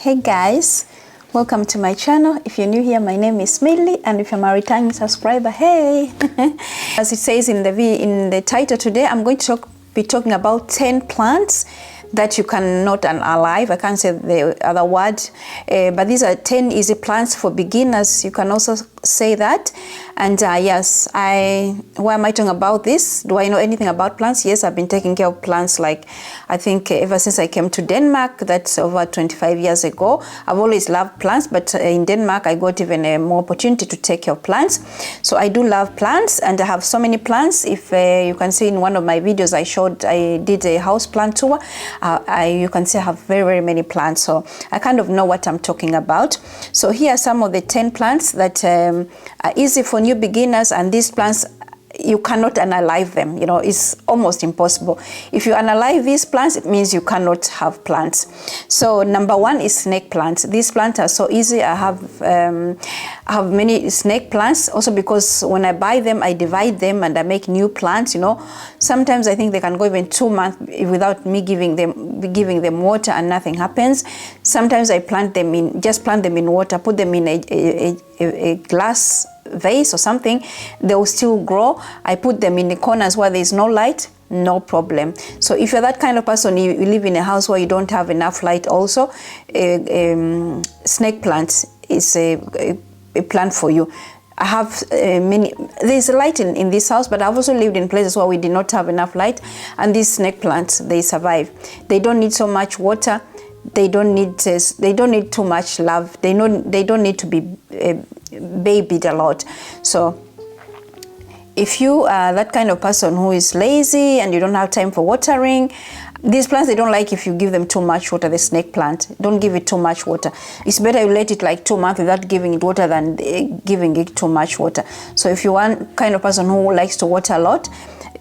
Hey guys, welcome to my channel. If you're new here, my name is Millie, and if you're my returning subscriber, hey. As it says in the title today, I'm going to be talking about 10 plants that you cannot unalive. I can't say the other word, but these are 10 easy plants for beginners. You can also say that. And yes, why am I talking about this? Do I know anything about plants? Yes, I've been taking care of plants like, I think ever since I came to Denmark, that's over 25 years ago. I've always loved plants, but in Denmark, I got even more opportunity to take care of plants. So I do love plants, and I have so many plants. If you can see in one of my videos I did a house plant tour. You can see I have very, very many plants, so I kind of know what I'm talking about. So here are some of the 10 plants that are easy for new beginners, and these plants, you cannot unalive them. You know, it's almost impossible. If you unalive these plants, it means you cannot have plants. So number one is snake plants. These plants are so easy. I have many snake plants also because when I buy them, I divide them and I make new plants. You know, sometimes I think they can go even 2 months without me giving them water and nothing happens. Sometimes I just plant them in water, put them in a glass vase or something, they will still grow. I put them in the corners where there is no light, no problem. So if you're that kind of person, you live in a house where you don't have enough light also, snake plant is a plant for you. I have there's light in this house, but I've also lived in places where we did not have enough light, and these snake plants, they survive. They don't need so much water. They don't need too much love. They don't need to be babied a lot. So if you are that kind of person who is lazy and you don't have time for watering, these plants, they don't like if you give them too much water. The snake plant, don't give it too much water. It's better you let it like 2 months without giving it water than giving it too much water. So if you're one kind of person who likes to water a lot,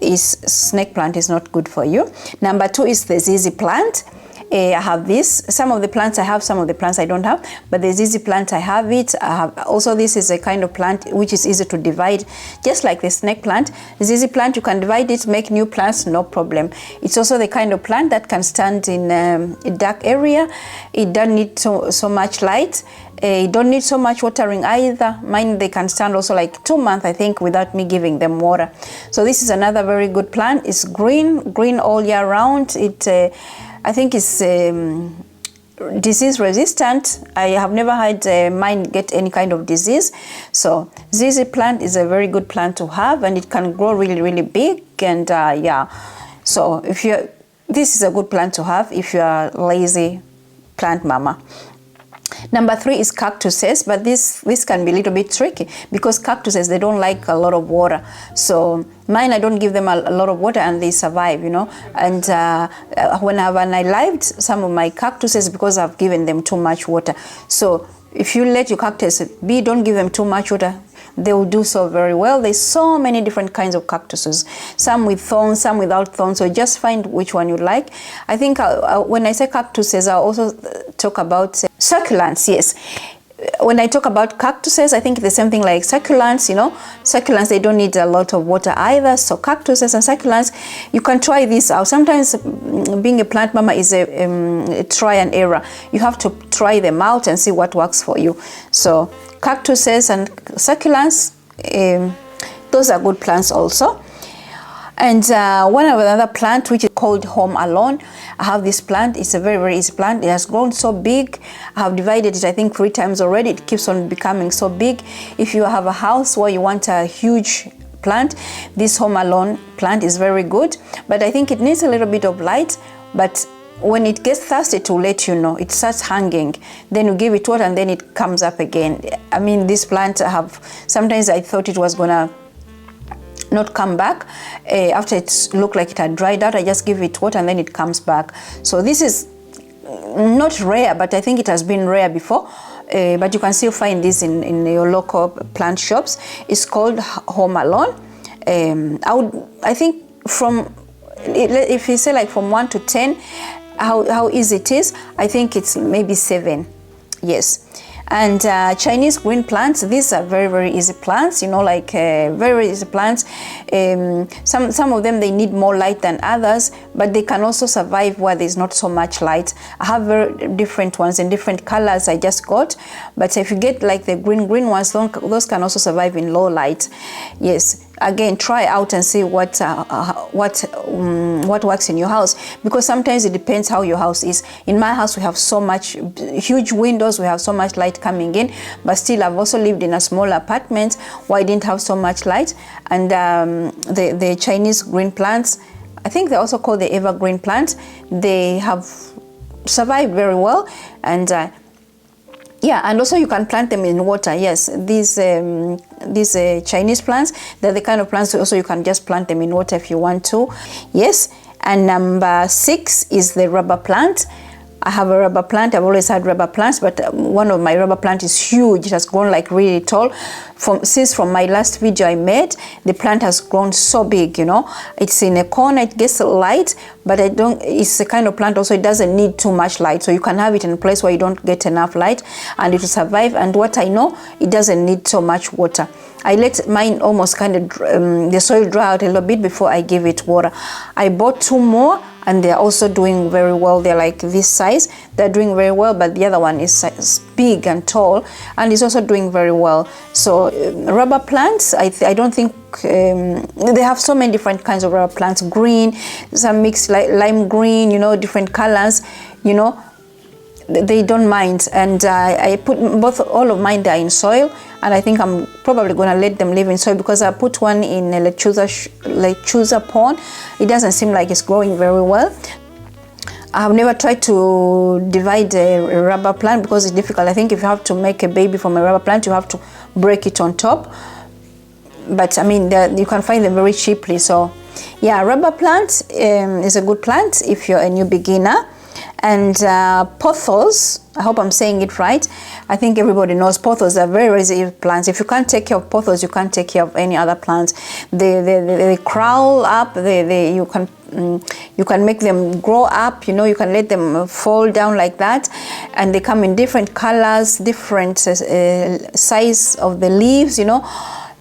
snake plant is not good for you. Number two is the Zizzy plant. I have this. Some of the plants I have, some of the plants I don't have, but the Zizzy plant, I have it. I have also, this is a kind of plant which is easy to divide, just like the snake plant. The Zizzy plant, you can divide it, make new plants, no problem. It's also the kind of plant that can stand in a dark area. It doesn't need so much light. It don't need so much watering either. Mine, they can stand also like 2 months, I think, without me giving them water. So this is another very good plant. It's green all year round. I think it's disease resistant. I have never had mine get any kind of disease. So Zizzy plant is a very good plant to have, and it can grow really, really big. And yeah, so this is a good plant to have if you are lazy plant mama. Number three is cactuses, but this can be a little bit tricky because cactuses, they don't like a lot of water. So mine, I don't give them a lot of water and they survive, you know. And when I lived some of my cactuses because I've given them too much water. So if you let your cactus be, don't give them too much water, they will do so very well. There's so many different kinds of cactuses, some with thorns, some without thorns, so just find which one you like. I think when I say cactuses, I also talk about succulents. Yes, when I talk about cactuses, I think the same thing like succulents. You know, succulents, they don't need a lot of water either. So cactuses and succulents, you can try this out. Sometimes being a plant mama is a try and error. You have to try them out and see what works for you. So cactuses and succulents, those are good plants also. And another plant which is called Home Alone. I have this plant. It's a very, very easy plant. It has grown so big. I have divided it, I think, 3 times already. It keeps on becoming so big. If you have a house where you want a huge plant, this Home Alone plant is very good. But I think it needs a little bit of light. But when it gets thirsty, to let you know, it starts hanging. Then you give it water and then it comes up again. I mean, this plant sometimes I thought it was gonna not come back after it looked like it had dried out. I just give it water and then it comes back. So this is not rare, but I think it has been rare before. But you can still find this in your local plant shops. It's called Home Alone. I think if you say like from 1 to 10, how easy it is, I think it's maybe 7. Yes. And Chinese green plants, these are very, very easy plants, you know, like very, very easy plants. Some of them, they need more light than others, but they can also survive where there's not so much light. I have very different ones in different colors I just got, but if you get like the green ones, those can also survive in low light. Yes, again, try out and see what works in your house, because sometimes it depends how your house is. In my house, we have so much huge windows, we have so much light coming in, but still I've also lived in a small apartment where I didn't have so much light. And the Chinese green plants, I think they also call the evergreen plants, they have survived very well. And yeah, and also you can plant them in water. Yes, these Chinese plants, they're the kind of plants also you can just plant them in water if you want to. Yes, and number 6 is the rubber plant. I have a rubber plant. I've always had rubber plants, but one of my rubber plant is huge. It has grown like really tall. Since my last video I made, the plant has grown so big, you know. It's in a corner, it gets light, but it's the kind of plant also, it doesn't need too much light. So you can have it in a place where you don't get enough light and it will survive. And what I know, it doesn't need so much water. I let mine almost kind of, the soil dry out a little bit before I give it water. I bought 2 more, and they're also doing very well. They're like this size, they're doing very well, but the other one is big and tall, and it's also doing very well. So rubber plants, I don't think, they have so many different kinds of rubber plants, green, some mixed like lime green, you know, different colors, you know, they don't mind. And I put all of mine there in soil, and I think I'm probably going to let them live in soil, because I put one in a lechuza pond. It doesn't seem like it's growing very well. I have never tried to divide a rubber plant because it's difficult. I think if you have to make a baby from a rubber plant, you have to break it on top. But I mean, you can find them very cheaply. So yeah, rubber plant is a good plant if you're a new beginner. And pothos, I hope I'm saying it right. I think everybody knows pothos are very resistant plants. If you can't take care of pothos, you can't take care of any other plants. They crawl up. You can make them grow up. You know, you can let them fall down like that, and they come in different colors, different size of the leaves. You know.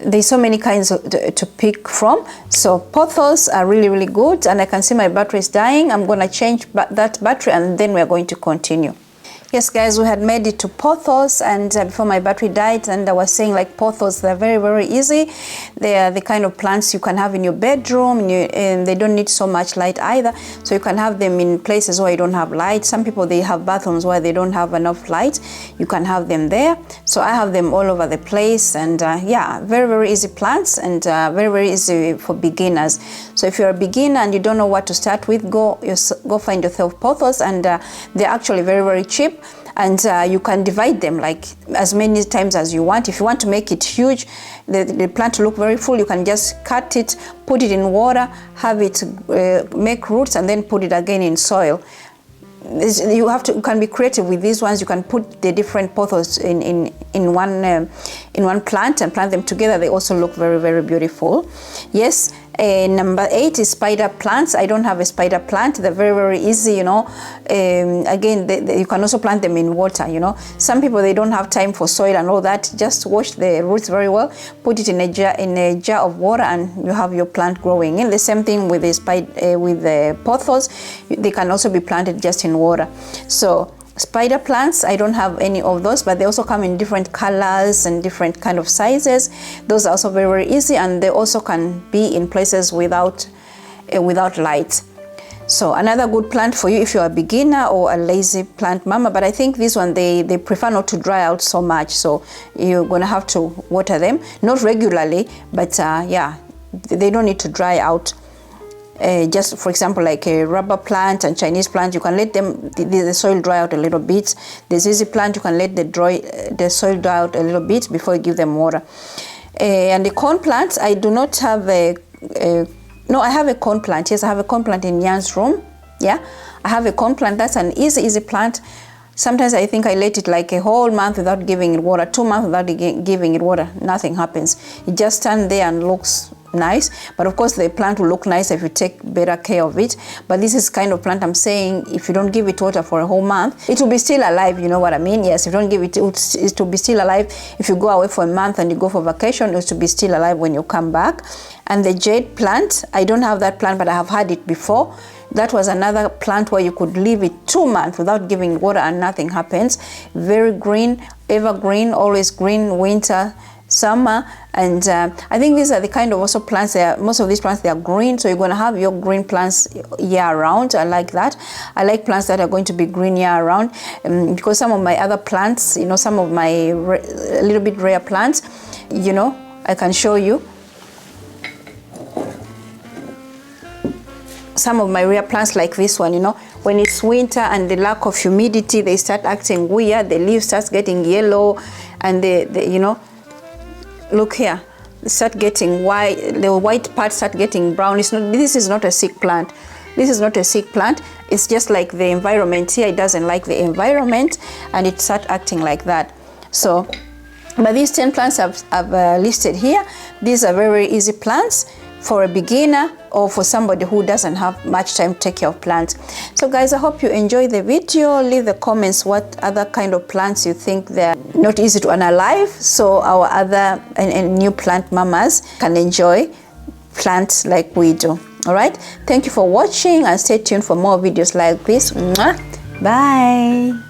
There's so many kinds to pick from. So pothos are really, really good. And I can see my battery is dying. I'm going to change that battery, and then we're going to continue. Yes, guys, we had made it to pothos, and before my battery died, and I was saying like pothos, they're very, very easy. They are the kind of plants you can have in your bedroom, and they don't need so much light either. So you can have them in places where you don't have light. Some people, they have bathrooms where they don't have enough light. You can have them there. So I have them all over the place, and yeah, very, very easy plants, and very, very easy for beginners. So if you're a beginner and you don't know what to start with, go find yourself pothos, and they're actually very, very cheap. And you can divide them like as many times as you want. If you want to make it huge, the plant to look very full, you can just cut it, put it in water, have it make roots, and then put it again in soil. You can be creative with these ones. You can put the different pothos in one plant and plant them together. They also look very, very beautiful. Yes. Number 8 is spider plants. I don't have a spider plant. They're very, very easy, you know. Again, you can also plant them in water, you know. Some people, they don't have time for soil and all that. Just wash the roots very well, put it in a jar of water, and you have your plant growing. And the same thing with the pothos. They can also be planted just in water. So spider plants, I don't have any of those, but they also come in different colors and different kind of sizes. Those are also very, very easy, and they also can be in places without light. So another good plant for you if you're a beginner or a lazy plant mama, but I think this one, they prefer not to dry out so much, so you're gonna have to water them, not regularly, but yeah, they don't need to dry out. Just for example, like a rubber plant and Chinese plant, you can let the soil dry out a little bit. The Zizzy plant, you can let the soil dry out a little bit before you give them water. And the corn plants, I do not have no, I have a corn plant. Yes, I have a corn plant in Yan's room. Yeah, I have a corn plant. That's an easy plant. Sometimes I think I let it like a whole month without giving it water, 2 months without giving it water. Nothing happens. It just stands there and looks nice. But of course, the plant will look nice if you take better care of it. But this is kind of plant I'm saying, if you don't give it water for a whole month, it will be still alive. You know what I mean? Yes, if you don't give it, it will be still alive. If you go away for a month and you go for vacation, it will be still alive when you come back. And the Jade plant, I don't have that plant, but I have had it before. That was another plant where you could leave it 2 months without giving water and nothing happens. Very green, evergreen, always green, winter, summer. And I think these are the kind of also plants that most of these plants, they are green, so you're going to have your green plants year round. I like that. I like plants that are going to be green year round, because some of my other plants, you know, some of my a little bit rare plants, you know, I can show you some of my rare plants like this one. You know, when it's winter and the lack of humidity, they start acting weird. The leaves starts getting yellow, and the you know, look here, they start getting white. The white parts start getting brown. It's not. This is not a sick plant. This is not a sick plant. It's just like the environment here. It doesn't like the environment, and it start acting like that. So, but these 10 plants I've listed here, these are very easy plants for a beginner or for somebody who doesn't have much time to take care of plants. So guys, I hope you enjoy the video. Leave the comments what other kind of plants you think they're not easy to unalive, so our other and new plant mamas can enjoy plants like we do. All right, thank you for watching, and stay tuned for more videos like this. Bye.